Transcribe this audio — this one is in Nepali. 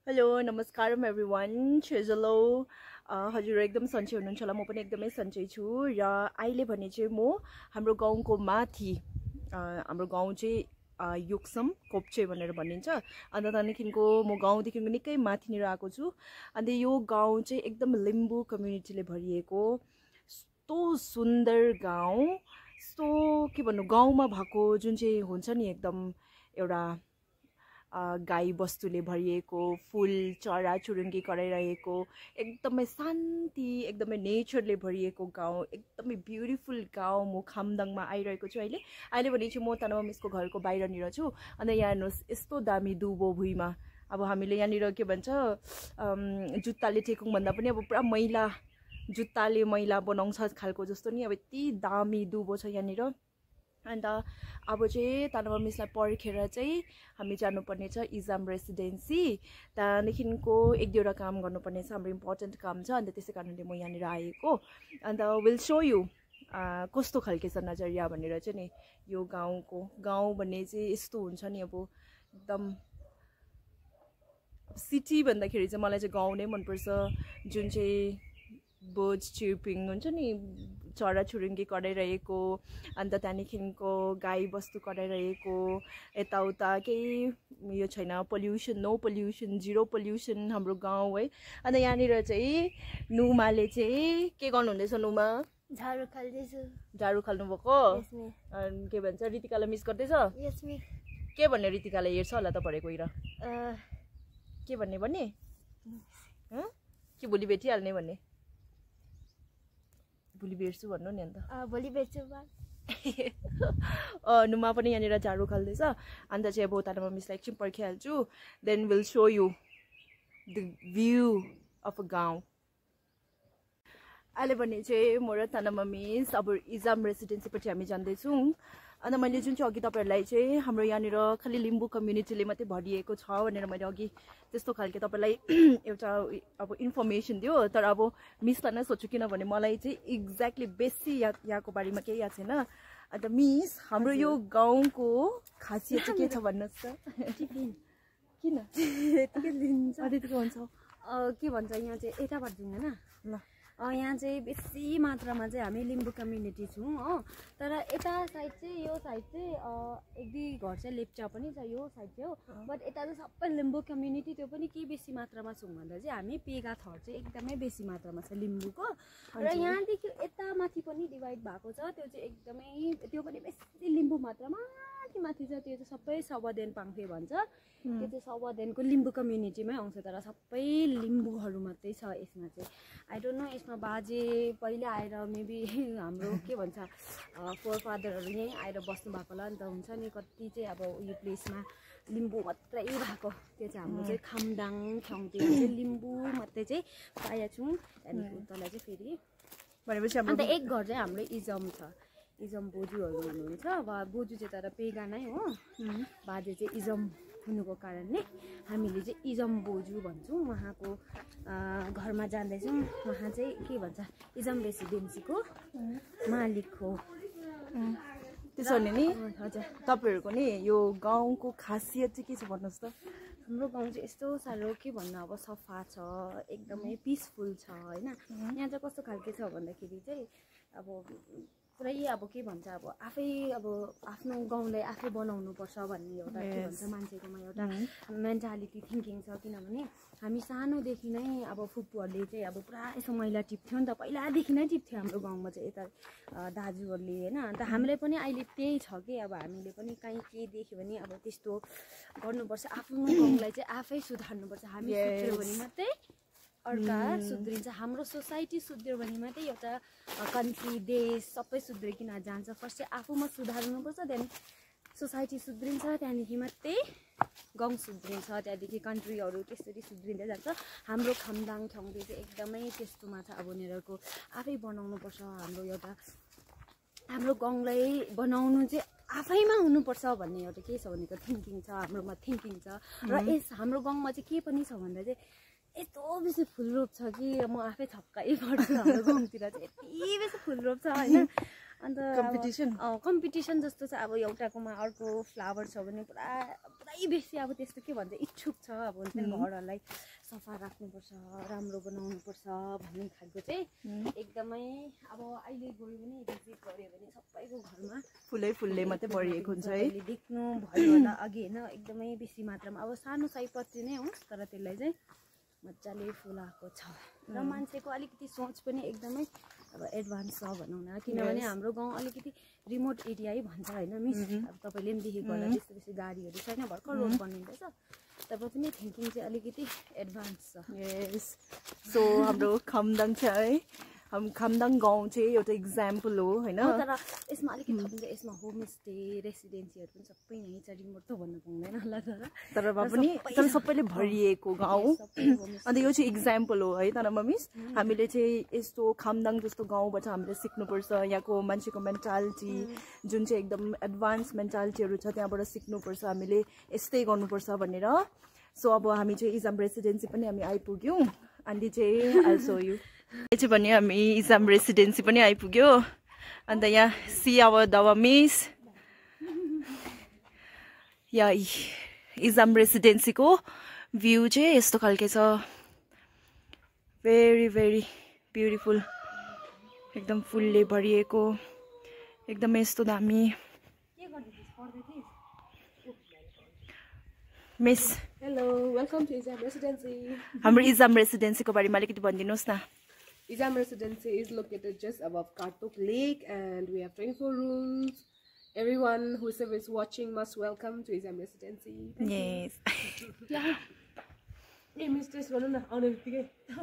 हेलो नमस्कारम एभ्रिवान छेजलो हजुर एकदम सन्चै हुनुहुन्छ होला म पनि एकदमै सन्चै छु र अहिले भने चाहिँ म हाम्रो गाउँको माथि हाम्रो गाउँ चाहिँ योक्सम कोप्चे भनेर भनिन्छ अन्त त्यहाँदेखिको म गाउँदेखिको निकै माथिनिर आएको छु अन्त यो गाउँ चाहिँ एकदम लिम्बू कम्युनिटीले भरिएको यस्तो सुन्दर गाउँ यस्तो के भन्नु गाउँमा भएको जुन चाहिँ हुन्छ नि एकदम एउटा गाई बस्तुले भरिएको फुल चरा चुरुङ्गी कराइरहेको एकदमै शान्ति एकदमै नेचरले भरिएको गाउँ एकदमै ब्युटिफुल गाउँ म खामदाङमा आइरहेको छु अहिले भने चाहिँ म तनवा मिसको घरको बाहिरनिर छु अन्त यहाँ हेर्नुहोस् यस्तो दामी दुबो भुइँमा अब हामीले यहाँनिर के भन्छ जुत्ताले टेकुङ भन्दा पनि अब पुरा मैला जुत्ताले मैला बनाउँछ खालको जस्तो नि अब यति दामी दुबो छ यहाँनिर अन्त अब चाहिँ तनवा मिसलाई पर्खेर चाहिँ हामी जानुपर्ने छ इजाम रेसिडेन्सी त्यहाँदेखिको एक दुईवटा काम गर्नुपर्ने छ हाम्रो इम्पोर्टेन्ट काम छ अन्त त्यसै कारणले म यहाँनिर आएको अन्त विल सो यु कस्तो खालके छ नजरिया भनेर चाहिँ नि यो गाउँ भन्ने चाहिँ यस्तो हुन्छ नि अब एकदम सिटी भन्दाखेरि चाहिँ मलाई चाहिँ गाउँ नै मनपर्छ जुन चाहिँ बर्ड्स चिर्पिङ हुन्छ नि चरा चुरुङ्गी कराइरहेको अन्त त्यहाँदेखिको गाई बस्तु कराइरहेको यताउता केही यो छैन pollution no pollution zero pollution हाम्रो गाउँ है अन्त यहाँनिर चाहिँ नुमाले चाहिँ के गर्नुहुँदैछ नुमा झाडु खाल्दैछु झाडु खाल्नुभएको के भन्छ ऋतिकालाई मिस गर्दैछ के भन्ने ऋतिकालाई हेर्छ होला त भरेको इरा के भन्ने कि भोलि भेटिहाल्ने भन्ने भोलि भेट्छु भन्नु नि अन्त भोलि भेट्छु नुमा पनि यहाँनिर झाडु खाल्दैछ अन्त चाहिँ अब तनवा मिसलाई एकछिन पर्खिहाल्छु then will show you the view of a गाउँ अहिले भने चाहिँ म र तनवा मिस अब इजाम रेसिडेन्सीपट्टि हामी जाँदैछौँ अन्त मैले जुन चाहिँ अघि तपाईँहरूलाई चाहिँ हाम्रो यहाँनिर खालि लिम्बू कम्युनिटीले मात्रै भरिएको छ भनेर मैले अघि त्यस्तो खालके तपाईँलाई एउटा अब इन्फर्मेसन दियो तर अब मिसलाई नै सोध्छु किनभने मलाई चाहिँ एक्ज्याक्टली बेसी यहाँको बारेमा केही याद छैन अन्त मिस हाम्रो यो गाउँको खासियत चाहिँ के छ भन्नुहोस् त किन त्यतिको हुन्छ के भन्छ यहाँ चाहिँ यताबाट जाउँ होइन ल यहाँ चाहिँ बेसी मात्रामा चाहिँ हामी लिम्बू कम्युनिटी छौँ हो तर यता साइड चाहिँ यो साइड चाहिँ एक दुई घर चाहिँ लेप्चा पनि छ यो साइड चाहिँ हो बट यता चाहिँ सबै लिम्बू कम्युनिटी त्यो पनि के बेसी मात्रामा छौँ भन्दा चाहिँ हामी पेगा थर चाहिँ एकदमै बेसी मात्रामा छ लिम्बूको र यहाँदेखि यता माथि पनि डिभाइड भएको छ त्यो चाहिँ एकदमै त्यो पनि बेसी लिम्बू मात्रामा माथि छ त्यो चाहिँ सबै सवादेन पाङ्फे भन्छ त्यो चाहिँ सवादेनको लिम्बू कम्युनिटीमै आउँछ तर सबै लिम्बूहरू मात्रै छ यसमा चाहिँ आई डोन्ट नो यसमा बाजे पहिला आएर मेबी हाम्रो के भन्छ फोर फादरहरू यहीँ आएर बस्नु भएको होला नि त हुन्छ नि कति चाहिँ अब यो प्लेसमा लिम्बू मात्रै भएको त्यो चाहिँ हाम्रो चाहिँ खामदाङ ठाउँतिर चाहिँ लिम्बू मात्रै चाहिँ पाएका छौँ त्यहाँदेखि उतालाई चाहिँ फेरि भनेपछि अन्त एक घर चाहिँ हाम्रो इजम छ इजम बोजूहरू हुनुहुन्छ बोजू चाहिँ तर पेगा नै हो बाजे चाहिँ इजम हुनुको कारणले हामीले चाहिँ इजम बोजू भन्छौँ उहाँको घरमा जाँदैछौँ उहाँ चाहिँ के भन्छ इजम रेसिडेन्सीको मालिक हो त्यसो भने नि हजुर तपाईँहरूको नि यो गाउँको खासियत चाहिँ के छ भन्नुहोस् त हाम्रो गाउँ चाहिँ यस्तो साह्रो के भन्नु अब सफा छ एकदमै पिसफुल छ होइन यहाँ चाहिँ कस्तो खालके छ भन्दाखेरि चाहिँ अब पुरै अब के भन्छ अब आफै अब आफ्नो गाउँलाई आफै बनाउनुपर्छ भन्ने एउटा के भन्छ मान्छेकोमा एउटा मेन्टालिटी थिङ्किङ छ किनभने हामी सानोदेखि नै अब फुपूहरूले चाहिँ अब पुरा यसो मैला टिप्थ्यो नि त पहिलादेखि नै टिप्थ्यो हाम्रो गाउँमा चाहिँ यता दाजुहरूले होइन अन्त हामीलाई पनि अहिले त्यही छ कि अब हामीले पनि कहीँ के देख्यो भने अब त्यस्तो गर्नुपर्छ आफ्नो गाउँलाई चाहिँ आफै सुधार्नुपर्छ हामी सुध्रियो भने मात्रै अर्का सुध्रिन्छ हाम्रो सोसाइटी सुध्रियो भने मात्रै एउटा कन्ट्री देश सबै सुध्रिकन जान्छ फर्स्ट चाहिँ आफूमा सुधार्नुपर्छ देन सोसाइटी सुध्रिन्छ त्यहाँदेखि मात्रै गाउँ सुध्रिन्छ त्यहाँदेखि कन्ट्रीहरू त्यसरी सुध्रिँदै जान्छ हाम्रो खामदाङ ठाउँले चाहिँ एकदमै त्यस्तोमा छ अब उनीहरूको आफै बनाउनुपर्छ हाम्रो एउटा हाम्रो गाउँलाई बनाउनु चाहिँ आफैमा हुनुपर्छ भन्ने एउटा के छ भनेको थिङ्किङ छ हाम्रोमा थिङ्किङ छ र यस हाम्रो गाउँमा चाहिँ के पनि छ भन्दा चाहिँ यस्तो बेसी फुल रोप्छ कि म आफै छक्कै पर्छु हाम्रो गाउँतिर चाहिँ यति बेसी फुल रोप्छ होइन अन्त कम्पिटिसन जस्तो छ अब एउटाकोमा अर्को फ्लावर छ भने पुरै बेसी अब त्यस्तो के भन्छ इच्छुक छ अब हुन्छ नि घरहरूलाई सफा राख्नुपर्छ राम्रो बनाउनुपर्छ भन्ने खालको चाहिँ एकदमै अब अहिले गयो भने भिजिट गऱ्यो भने सबैको घरमा फुलले मात्रै भरिएको हुन्छ है देख्नु भयो होला अघि होइन एकदमै बेसी मात्रामा अब सानो सयपत्री नै होस् तर त्यसलाई चाहिँ मजाले फुलाएको छ र मान्छेको अलिकति सोच पनि एकदमै अब एडभान्स छ भनौँ न किनभने हाम्रो गाउँ अलिकति रिमोट एरिया है भन्छ होइन मिस अब तपाईँले पनि देखेको होला त्यस्तो बेसी गाडीहरू छैन भर्खर रोड बनिँदैछ तब पनि थिङ्किङ चाहिँ अलिकति एडभान्स छ यस सो हाम्रो खमदाङ छ है खमदाङ गाउँ चाहिँ एउटा इक्जाम्पल हो होइन तर यसमा अलिकति थपिन्छ यसमा होमस्टे रेसिडेन्सीहरू पनि सबै यहीँ छ रिमोट त भन्नु पाउँदैन होला तर पनि तर सबैले भरिएको गाउँ अन्त यो चाहिँ इक्जाम्पल हो है तर मिस हामीले चाहिँ यस्तो खमदाङ जस्तो गाउँबाट हामीले सिक्नुपर्छ यहाँको मान्छेको मेन्टालिटी जुन चाहिँ एकदम एडभान्स मेन्टालिटीहरू छ त्यहाँबाट सिक्नुपर्छ हामीले यस्तै गर्नुपर्छ भनेर सो अब हामी चाहिँ इजाम रेसिडेन्सी पनि हामी आइपुग्यौँ अनि चाहिँ आई सो यु चाहिँ भने हामी इजाम रेसिडेन्सी पनि आइपुग्यो अन्त यहाँ सी आवर दावा मिस या इजाम रेसिडेन्सीको भ्यू चाहिँ यस्तो खालके छ भेरी भेरी ब्युटिफुल एकदम फुलले भरिएको एकदमै यस्तो दामी miss hello welcome to Ijam residency हाम्रो इजाम रेसिडेन्सीको बारेमा अलिकति भनिदिनुहोस् न Izam Residency is located just above Kartuk Lake and we have 24 rooms. Everyone whoever is watching must welcome to Izam Residency. Yes. Yeah. Hey, Mistress, one on the